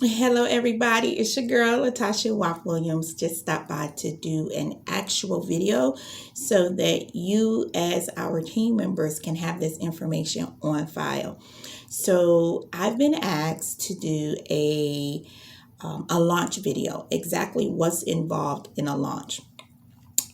Hello, everybody. It's your girl, Latasha WOP Williams. Just stopped by to do an actual video so that you, as our team members, can have this information on file. So, I've been asked to do a launch video, exactly what's involved in a launch.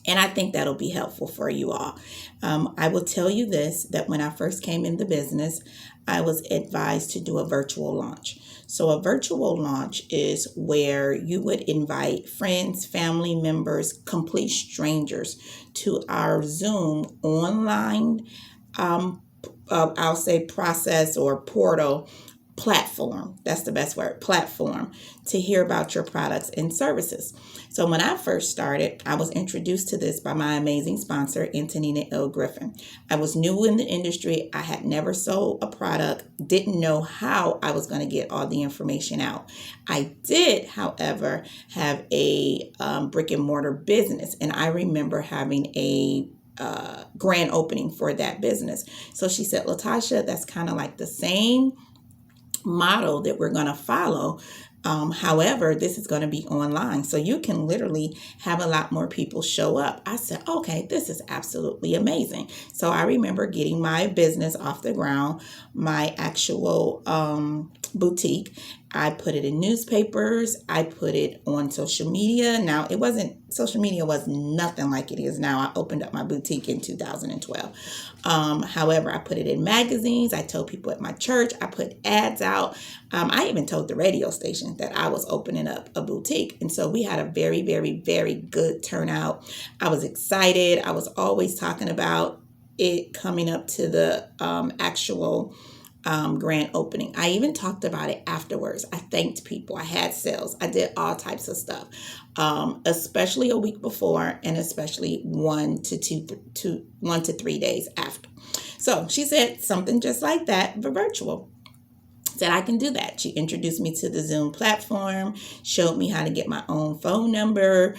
And I think that'll be helpful for you all. I will tell you this, that when I first came in the business, I was advised to do a virtual launch. So a virtual launch is where you would invite friends, family members, complete strangers to our Zoom online, I'll say process or portal platform. That's the best word, platform, to hear about your products and services. So when I first started, I was introduced to this by my amazing sponsor, Antonina L. Griffin. I was new in the industry. I had never sold a product, didn't know how I was going to get all the information out. I did, however, have a brick and mortar business, and I remember having a grand opening for that business. So she said, Latasha, that's kind of like the same model that we're going to follow. However, this is going to be online, so you can literally have a lot more people show up. I said, okay, this is absolutely amazing. So I remember getting my business off the ground, my actual boutique. I put it in newspapers. I put it on social media. Now, social media was nothing like it is now. I opened up my boutique in 2012. However, I put it in magazines. I told people at my church. I put ads out. I even told the radio station that I was opening up a boutique. And so we had a very, very, very good turnout. I was excited. I was always talking about it coming up to the actual grand opening. I even talked about it afterwards. I thanked people. I had sales. I did all types of stuff, especially a week before and especially 1 to 3 days after. So she said something just like that, but virtual. Said I can do that. She introduced me to the Zoom platform, showed me how to get my own phone number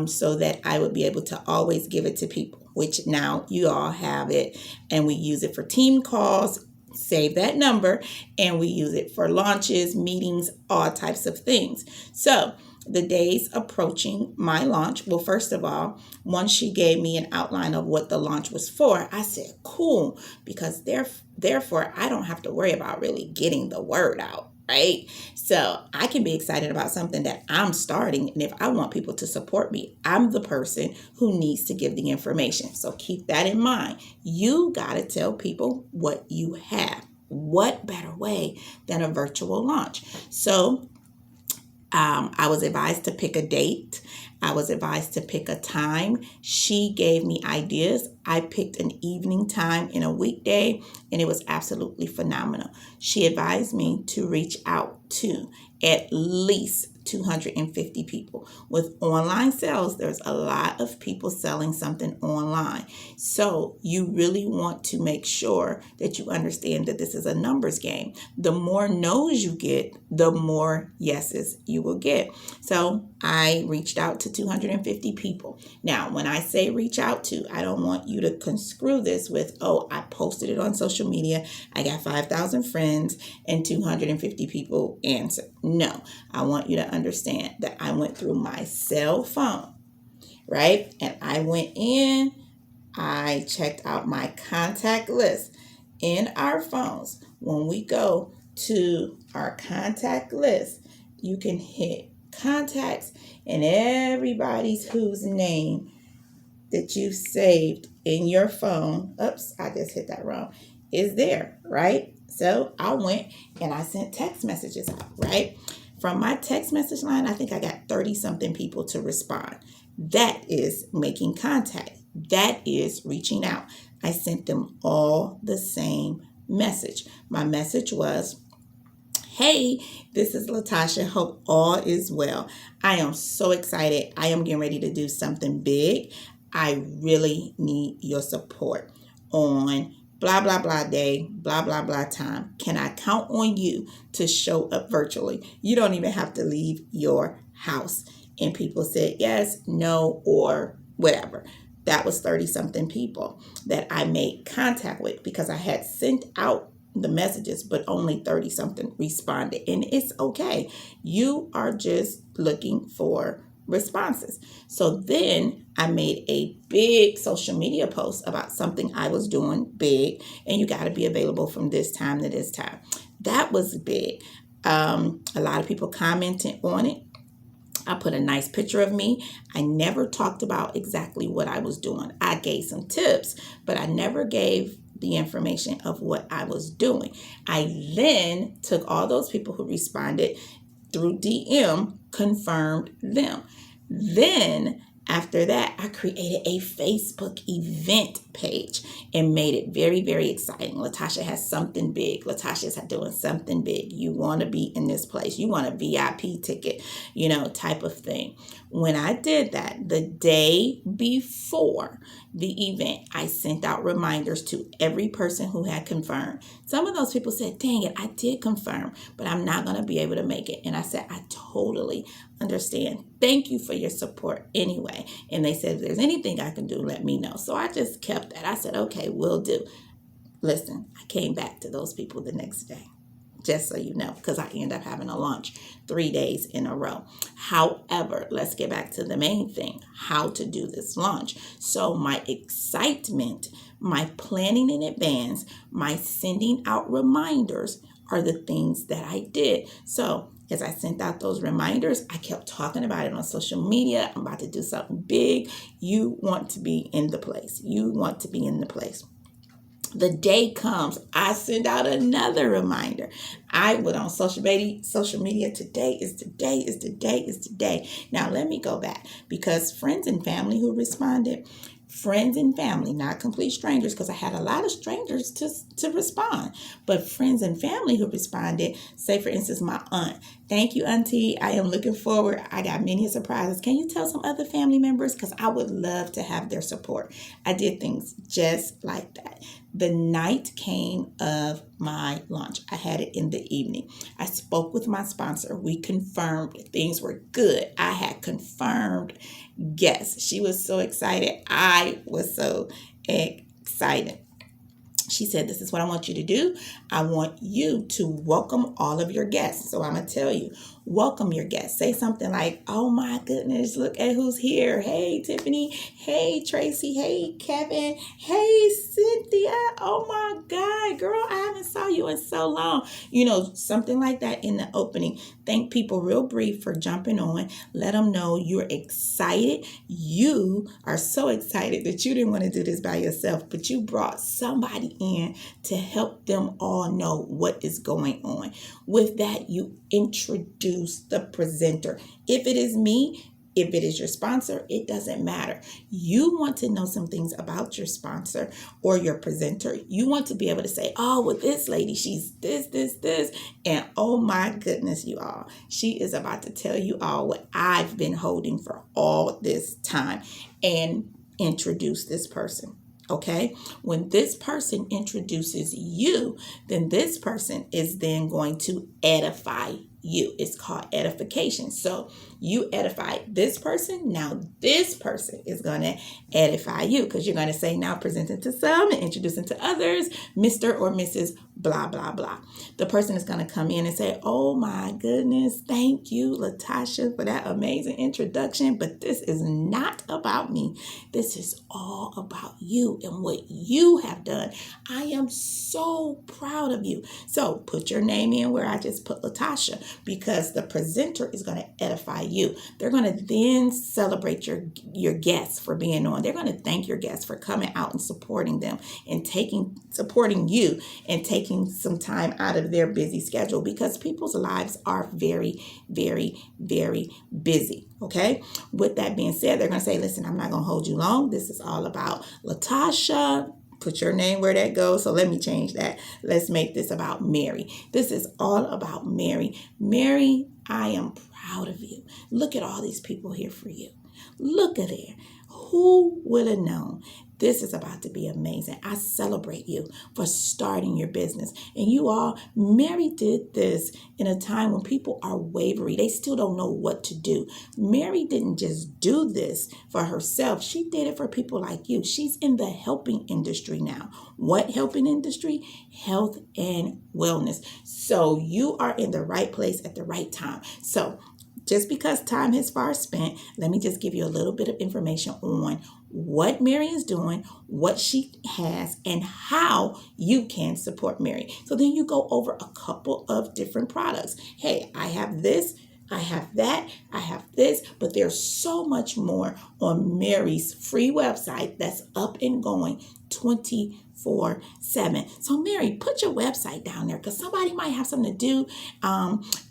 so that I would be able to always give it to people, which now you all have it, and we use it for team calls. Save that number, and we use it for launches, meetings, all types of things. So the days approaching my launch, well, first of all, once she gave me an outline of what the launch was for, I said, cool, because therefore I don't have to worry about really getting the word out, right? So I can be excited about something that I'm starting, and if I want people to support me, I'm the person who needs to give the information. So keep that in mind. You got to tell people what you have. What better way than a virtual launch? So I was advised to pick a date. I was advised to pick a time. She gave me ideas. I picked an evening time in a weekday, and it was absolutely phenomenal. She advised me to reach out to at least 250 people. With online sales, there's a lot of people selling something online. So you really want to make sure that you understand that this is a numbers game. The more no's you get, the more yeses you will get. So I reached out to 250 people. Now, when I say reach out to, I don't want you to conscrew this with, oh, I posted it on social media, I got 5,000 friends, and 250 people answered. No, I want you to understand that I went through my cell phone, right? And I went in, I checked out my contact list in our phones. When we go to our contact list, you can hit contacts, and everybody's whose name that you saved in your phone, oops, I just hit that wrong, is there, right? So I went and I sent text messages out, right? From my text message line, I think I got 30 something people to respond. That is making contact. That is reaching out. I sent them all the same message. My message was, hey, this is Latasha. Hope all is well. I am so excited. I am getting ready to do something big. I really need your support on blah, blah, blah day, blah, blah, blah time. Can I count on you to show up virtually? You don't even have to leave your house. And people said yes, no, or whatever. That was 30 something people that I made contact with because I had sent out the messages, but only 30 something responded. And it's okay. You are just looking for responses. So then I made a big social media post about something I was doing big, and you got to be available from this time to this time. That was big. A lot of people commented on it. I put a nice picture of me. I never talked about exactly what I was doing. I gave some tips, but I never gave the information of what I was doing. I then took all those people who responded through DM, confirmed them. Then after that, I created a Facebook event page and made it very, very exciting. Latasha has something big. Latasha's doing something big. You want to be in this place. You want a VIP ticket, type of thing. When I did that, the day before the event, I sent out reminders to every person who had confirmed. Some of those people said, dang it, I did confirm, but I'm not going to be able to make it. And I said, I totally understand. Thank you for your support anyway. And they said, if there's anything I can do, let me know. So I just kept that. I said, okay, will do. Listen, I came back to those people the next day, just so you know, because I ended up having a launch 3 days in a row. However, let's get back to the main thing, how to do this launch. So my excitement, my planning in advance, my sending out reminders are the things that I did. So as I sent out those reminders, I kept talking about it on social media. I'm about to do something big. You want to be in the place. You want to be in the place. The day comes, I send out another reminder. I went on social media. Today is the day. Now let me go back, because friends and family who responded, friends and family, not complete strangers, because I had a lot of strangers to respond, but friends and family who responded, say for instance, my aunt. Thank you, Auntie. I am looking forward. I got many surprises. Can you tell some other family members? Because I would love to have their support. I did things just like that. The night came of my launch. I had it in the evening. I spoke with my sponsor. We confirmed things were good. I had confirmed guests. She was so excited. I was so excited. She said, this is what I want you to do. I want you to welcome all of your guests. So I'm going to tell you, welcome your guests. Say something like, oh my goodness, look at who's here. Hey, Tiffany. Hey, Tracy. Hey, Kevin. Hey, Cynthia. Oh my God, girl, I haven't saw you in so long. Something like that in the opening. Thank people real brief for jumping on. Let them know you're excited. You are so excited that you didn't want to do this by yourself, but you brought somebody in to help them all know what is going on. With that, you introduce the presenter. If it is me, if it is your sponsor, it doesn't matter. You want to know some things about your sponsor or your presenter. You want to be able to say, oh, well, this lady, she's this. And oh my goodness, you all, she is about to tell you all what I've been holding for all this time, and introduce this person. Okay, when this person introduces you, then this person is then going to edify you. It's called edification. So you edify this person. Now this person is going to edify you, because you're going to say, now presenting to some and introducing to others, Mr. or Mrs. blah, blah, blah. The person is going to come in and say, oh my goodness, thank you, Latasha, for that amazing introduction. But this is not about me. This is all about you and what you have done. I am so proud of you. So put your name in where I just put Latasha, because the presenter is going to edify you. They're going to then celebrate your guests for being on. They're going to thank your guests for coming out and supporting them and supporting you and taking some time out of their busy schedule, because people's lives are very, very, very busy. Okay. With that being said, they're going to say, listen, I'm not going to hold you long. This is all about Latasha. Put your name where that goes. So let me change that. Let's make this about Mary. This is all about Mary. Mary, I am proud of you. Look at all these people here for you. Look at there. Who would have known This is about to be amazing. I celebrate you for starting your business. And you all, Mary did this in a time when people are wavering. They still don't know what to do. Mary didn't just do this for herself. She did it for people like you. She's in the helping industry now. What helping industry? Health and wellness. So you are in the right place at the right time. So just because time is far spent, let me just give you a little bit of information on what Mary is doing, what she has, and how you can support Mary. So then you go over a couple of different products. Hey, I have this, I have that, I have this, but there's so much more on Mary's free website that's up and going 24/7. So Mary, put your website down there because somebody might have something to do.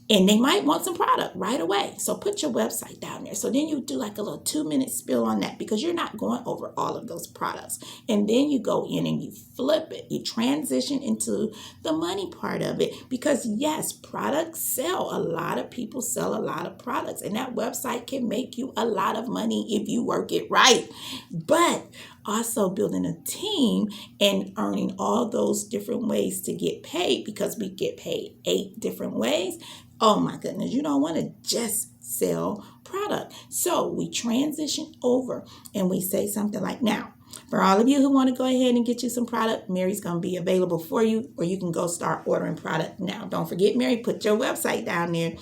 And they might want some product right away. So put your website down there. So then you do like a little 2-minute spill on that because you're not going over all of those products. And then you go in and you flip it. You transition into the money part of it because yes, products sell. A lot of people sell a lot of products and that website can make you a lot of money if you work it right. But also building a team and earning all those different ways to get paid because we get paid 8 different ways. Oh my goodness, you don't want to just sell product. So we transition over and we say something like, now, for all of you who want to go ahead and get you some product, Mary's going to be available for you, or you can go start ordering product now. Don't forget, Mary, put your website down there.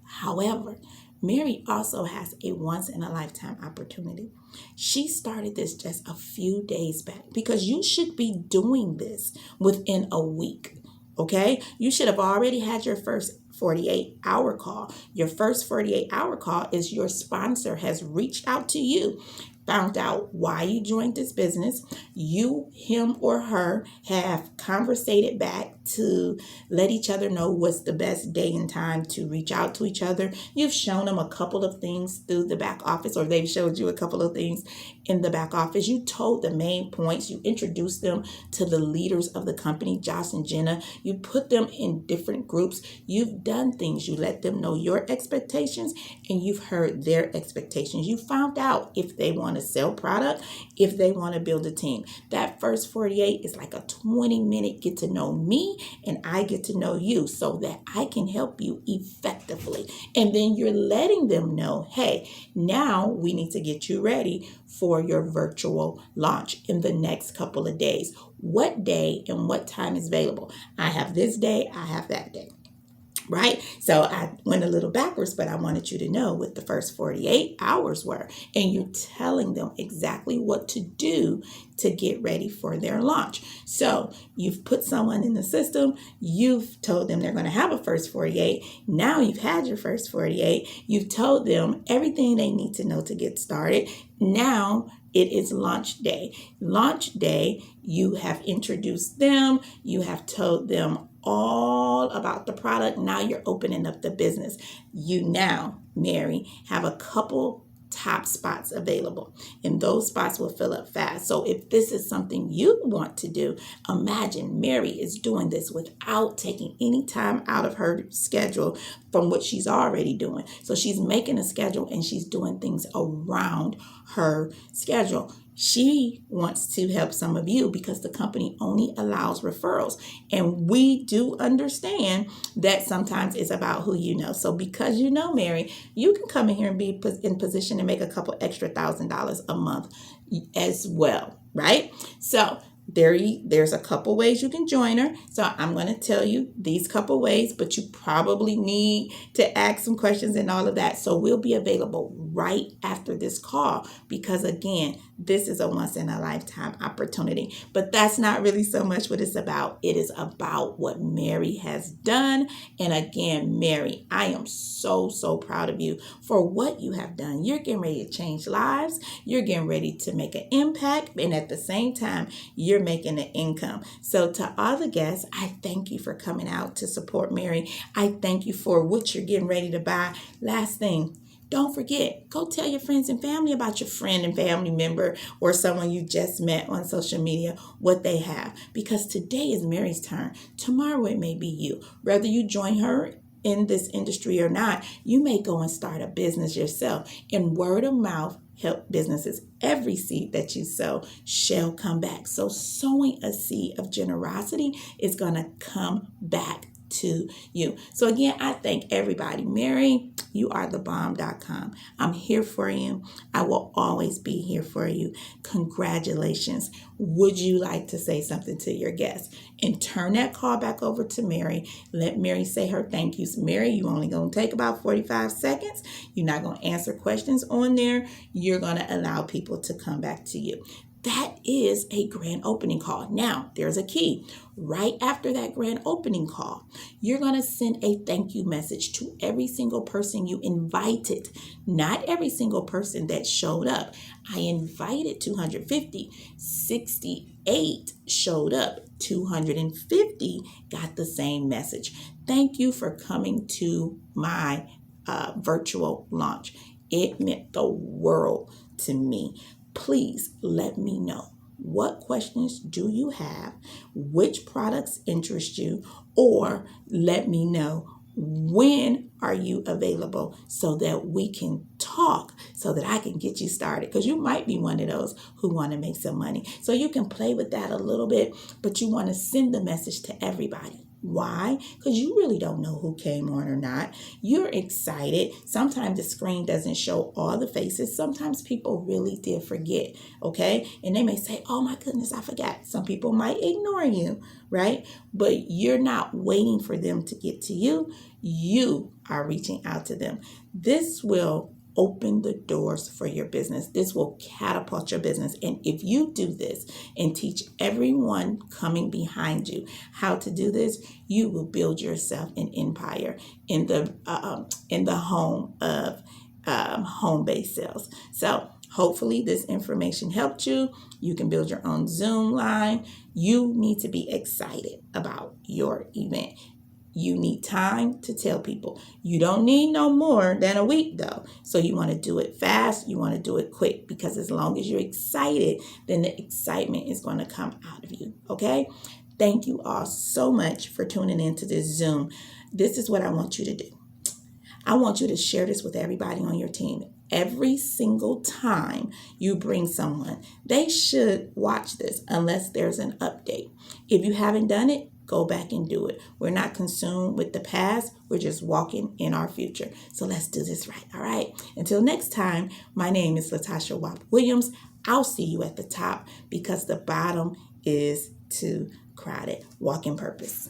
However, Mary also has a once-in-a-lifetime opportunity. She started this just a few days back because you should be doing this within a week. Okay, you should have already had your first 48-hour call. Your first 48-hour call is your sponsor has reached out to you, found out why you joined this business. You, him, or her have conversated back to let each other know what's the best day and time to reach out to each other. You've shown them a couple of things through the back office, or they've showed you a couple of things in the back office. You told the main points. You introduced them to the leaders of the company, Josh and Jenna. You put them in different groups. You've done things. You let them know your expectations and you've heard their expectations. You found out if they want to sell product, if they want to build a team. That first 48 is like a 20-minute get to know me and I get to know you so that I can help you effectively. And then you're letting them know, hey, now we need to get you ready for your virtual launch in the next couple of days. What day and what time is available? I have this day, I have that day. Right? So I went a little backwards, but I wanted you to know what the first 48 hours were. And you're telling them exactly what to do to get ready for their launch. So you've put someone in the system. You've told them they're going to have a first 48. Now you've had your first 48. You've told them everything they need to know to get started. Now it is launch day. Launch day, you have introduced them. You have told them all about the product. Now you're opening up the business. You now, Mary, have a couple top spots available and those spots will fill up fast. So if this is something you want to do, imagine Mary is doing this without taking any time out of her schedule from what she's already doing. So she's making a schedule and she's doing things around her schedule. She wants to help some of you because the company only allows referrals. And we do understand that sometimes it's about who you know. So because you know Mary, you can come in here and be in position to make a couple extra $1,000 a month as well, right? So there's a couple ways you can join her. So I'm going to tell you these couple ways, but you probably need to ask some questions and all of that. So we'll be available right after this call because again, this is a once in a lifetime opportunity, but that's not really so much what it's about. It is about what Mary has done. And again, Mary, I am so proud of you for what you have done. You're getting ready to change lives. You're getting ready to make an impact. And at the same time, you're making an income. So to all the guests, I thank you for coming out to support Mary. I thank you for what you're getting ready to buy. Last thing, don't forget, go tell your friends and family about your friend and family member or someone you just met on social media what they have. Because today is Mary's turn. Tomorrow it may be you. Whether you join her in this industry or not, you may go and start a business yourself. And word of mouth help businesses. Every seed that you sow shall come back. So sowing a seed of generosity is going to come back to you. So again, I thank everybody. Mary, you are the bomb.com. I'm here for you. I will always be here for you. Congratulations. Would you like to say something to your guests? And turn that call back over to Mary. Let Mary say her thank yous. Mary, you only going to take about 45 seconds. You're not going to answer questions on there. You're going to allow people to come back to you. That is a grand opening call. Now, there's a key. Right after that grand opening call, you're going to send a thank you message to every single person you invited. Not every single person that showed up. I invited 250. 68 showed up. 250 got the same message. Thank you for coming to my virtual launch. It meant the world to me. Please let me know, what questions do you have, which products interest you, or let me know when are you available so that we can talk, so that I can get you started, because you might be one of those who want to make some money. So you can play with that a little bit, but you want to send the message to everybody. Why? Because you really don't know who came on or not. You're excited. Sometimes the screen doesn't show all the faces. Sometimes people really did forget, okay? And they may say, oh my goodness, I forgot. Some people might ignore you, right? But you're not waiting for them to get to you. You are reaching out to them. This will open the doors for your business. This will catapult your business. And if you do this and teach everyone coming behind you how to do this, you will build yourself an empire in the home of home-based sales. So hopefully this information helped you. You can build your own Zoom line. You need to be excited about your event. You need time to tell people. You don't need no more than a week though. So you want to do it fast. You want to do it quick, because as long as you're excited, then the excitement is going to come out of you. Okay. Thank you all so much for tuning into this Zoom. This is what I want you to do. I want you to share this with everybody on your team. Every single time you bring someone, they should watch this unless there's an update. If you haven't done it, go back and do it. We're not consumed with the past. We're just walking in our future. So let's do this right. All right. Until next time, my name is Latasha WOP Williams. I'll see you at the top, because the bottom is too crowded. Walk in purpose.